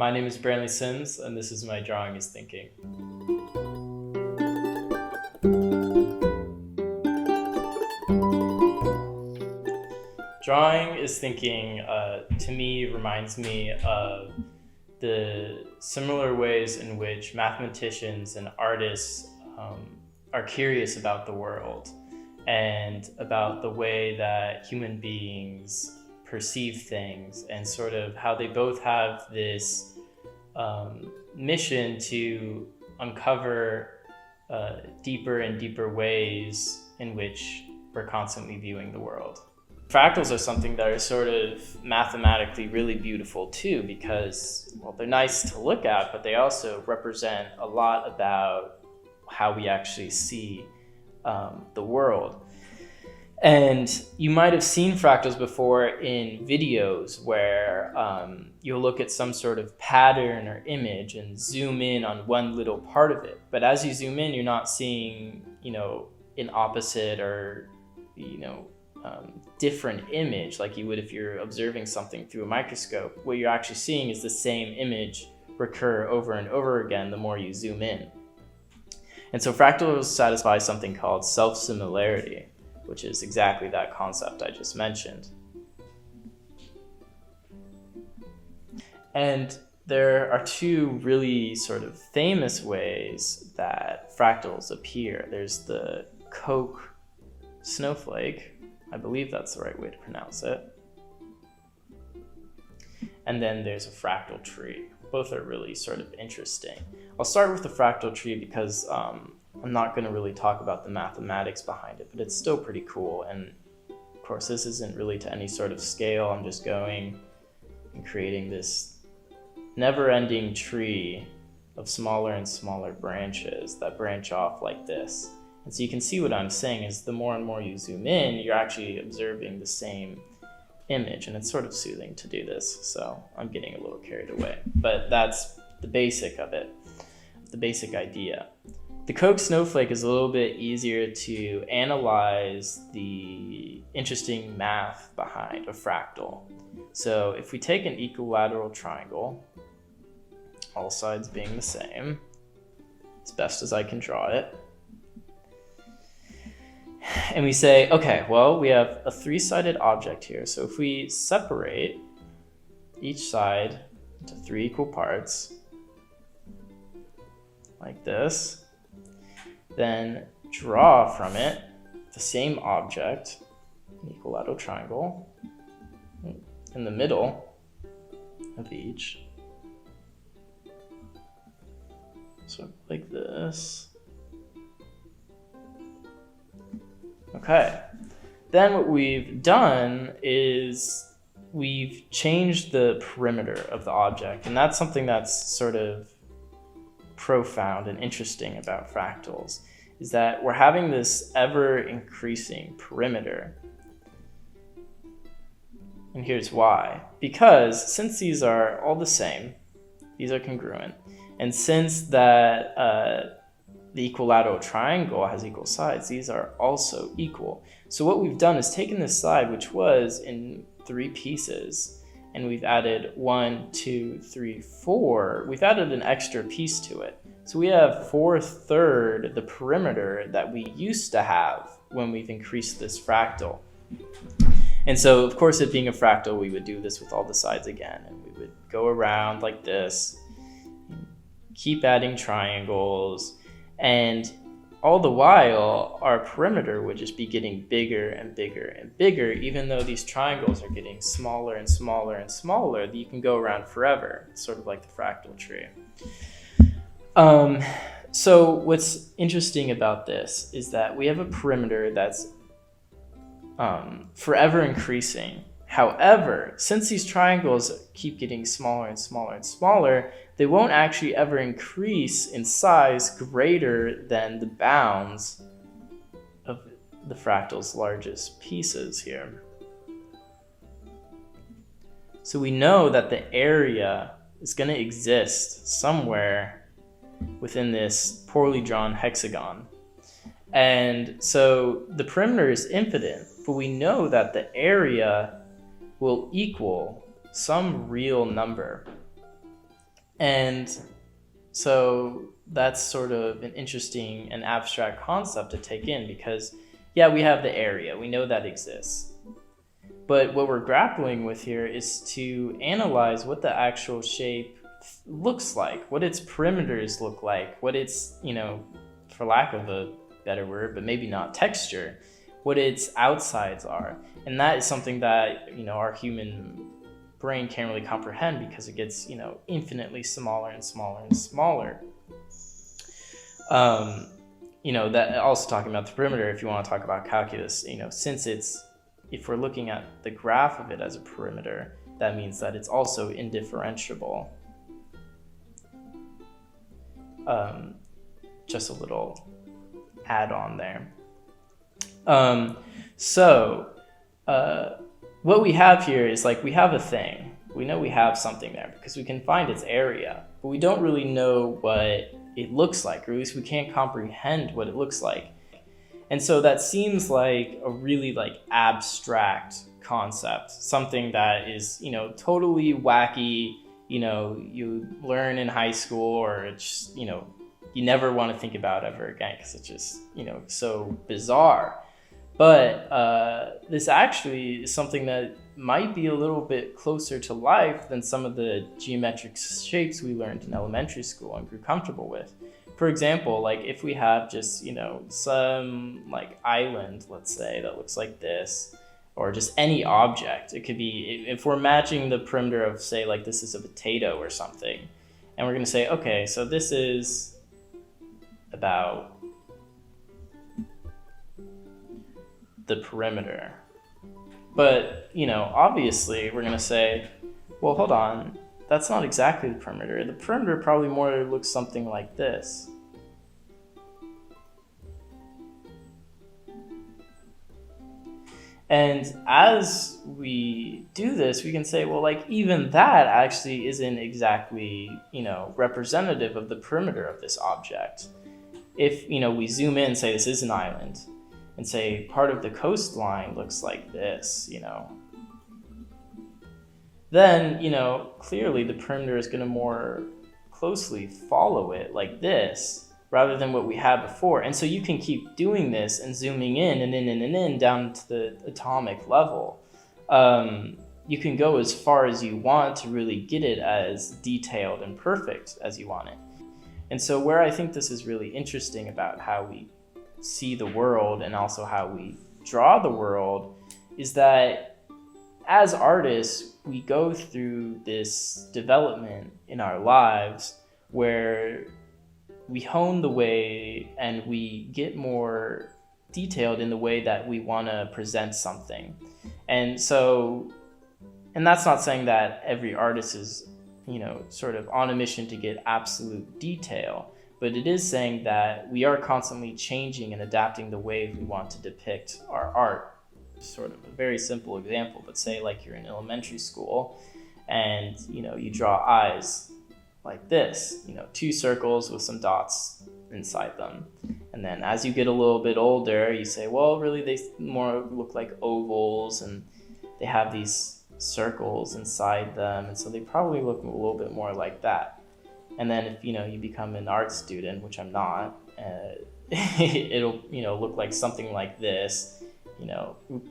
My name is Brandley Simms, and this is my Drawing is Thinking. Drawing is Thinking, to me, reminds me of the similar ways in which mathematicians and artists are curious about the world and about the way that human beings perceive things, and sort of how they both have this mission to uncover deeper and deeper ways in which we're constantly viewing the world. Fractals are something that are sort of mathematically really beautiful too, because, well, they're nice to look at, but they also represent a lot about how we actually see the world. And you might have seen fractals before in videos where you'll look at some sort of pattern or image and zoom in on one little part of it. But as you zoom in, you're not seeing, an opposite or, different image like you would if you're observing something through a microscope. What you're actually seeing is the same image recur over and over again the more you zoom in. And so fractals satisfy something called self-similarity, which is exactly that concept I just mentioned. And there are two really sort of famous ways that fractals appear. There's the Coke Snowflake, I believe that's the right way to pronounce it. And then there's a fractal tree. Both are really sort of interesting. I'll start with the fractal tree because I'm not going to really talk about the mathematics behind it, but it's still pretty cool. And of course, this isn't really to any sort of scale. I'm just going and creating this never-ending tree of smaller and smaller branches that branch off like this. And so you can see what I'm saying is the more and more you zoom in, you're actually observing the same image, and it's sort of soothing to do this. So I'm getting a little carried away, but that's the basic of it, the basic idea. The Coke Snowflake is a little bit easier to analyze the interesting math behind a fractal. So if we take an equilateral triangle, all sides being the same, as best as I can draw it, and we say, okay, well, we have a three-sided object here. So if we separate each side into three equal parts, like this, then draw from it the same object, an equilateral triangle, in the middle of each. So like this. Okay, then what we've done is we've changed the perimeter of the object, and that's something that's sort of profound and interesting about fractals, is that we're having this ever-increasing perimeter. And here's why. Because since these are all the same, these are congruent, and since that the equilateral triangle has equal sides, these are also equal. So what we've done is taken this side, which was in three pieces, and we've added 1, 2, 3, 4. We've added an extra piece to it. So we have 4/3 the perimeter that we used to have when we've increased this fractal. And so, of course, it being a fractal, we would do this with all the sides again, and we would go around like this, keep adding triangles, and all the while, our perimeter would just be getting bigger and bigger and bigger, even though these triangles are getting smaller and smaller and smaller. You can go around forever. It's sort of like the fractal tree. So what's interesting about this is that we have a perimeter that's forever increasing. However, since these triangles keep getting smaller and smaller and smaller, they won't actually ever increase in size greater than the bounds of the fractal's largest pieces here. So we know that the area is going to exist somewhere within this poorly drawn hexagon. And so the perimeter is infinite, but we know that the area will equal some real number. And so that's sort of an interesting and abstract concept to take in, because yeah, we have the area, we know that exists. But what we're grappling with here is to analyze what the actual shape looks like, what its perimeters look like, what its, for lack of a better word, but maybe not texture, what its outsides are. And that is something that, our human brain can't really comprehend, because it gets, infinitely smaller and smaller and smaller. That also talking about the perimeter, if you want to talk about calculus, since if we're looking at the graph of it as a perimeter, that means that it's also indifferentiable. Just a little add-on there. What we have here is we have a thing. We know we have something there because we can find its area, but we don't really know what it looks like, or at least we can't comprehend what it looks like. And so that seems like a really abstract concept, something that is, totally wacky, you learn in high school, or it's, you never want to think about ever again because it's just, so bizarre. But this actually is something that might be a little bit closer to life than some of the geometric shapes we learned in elementary school and grew comfortable with. For example, if we have just, some island, let's say, that looks like this, or just any object. It could be, if we're matching the perimeter of, say, this is a potato or something, and we're going to say, okay, so this is about the perimeter. But, obviously we're going to say, well, hold on, that's not exactly the perimeter. The perimeter probably more looks something like this. And as we do this, we can say, well, even that actually isn't exactly, representative of the perimeter of this object. If, we zoom in, say this is an island, and say part of the coastline looks like this, then, clearly the perimeter is going to more closely follow it like this, rather than what we had before. And so you can keep doing this and zooming in and in and in down to the atomic level. You can go as far as you want to really get it as detailed and perfect as you want it. And so where I think this is really interesting about how we see the world and also how we draw the world is that as artists, we go through this development in our lives where we hone the way and we get more detailed in the way that we want to present something. And that's not saying that every artist is, sort of on a mission to get absolute detail, but it is saying that we are constantly changing and adapting the way we want to depict our art. Sort of a very simple example, but say you're in elementary school and, you draw eyes like this, 2 circles with some dots inside them. And then as you get a little bit older, you say, well, really they more look like ovals and they have these circles inside them. And so they probably look a little bit more like that. And then if, you become an art student, which I'm not, it'll, look like something like this.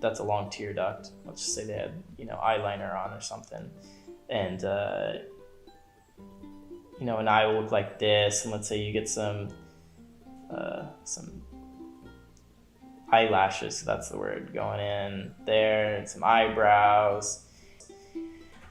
That's a long tear duct. Let's just say they had, eyeliner on or something. And, an eye will look like this, and let's say you get some eyelashes, so that's the word, going in there, and some eyebrows.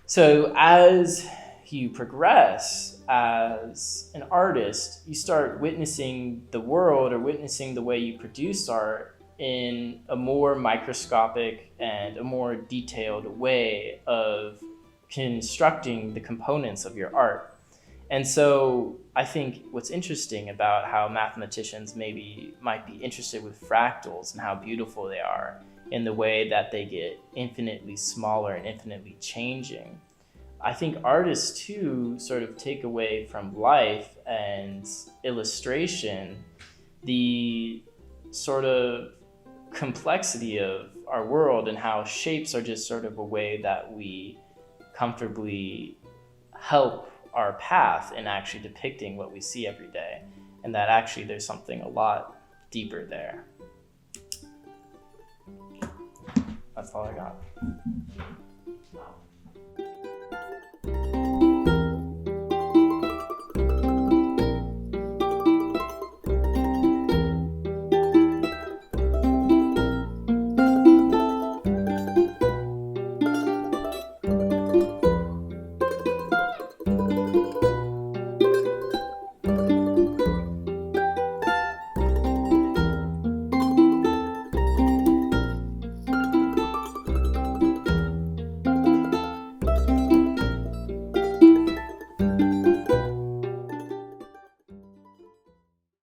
So as you progress as an artist, you start witnessing the world or witnessing the way you produce art in a more microscopic and a more detailed way of constructing the components of your art. And so I think what's interesting about how mathematicians might be interested with fractals and how beautiful they are in the way that they get infinitely smaller and infinitely changing. I think artists too sort of take away from life and illustration the sort of complexity of our world and how shapes are just sort of a way that we comfortably help our path in actually depicting what we see every day, and that actually there's something a lot deeper there. That's all I got.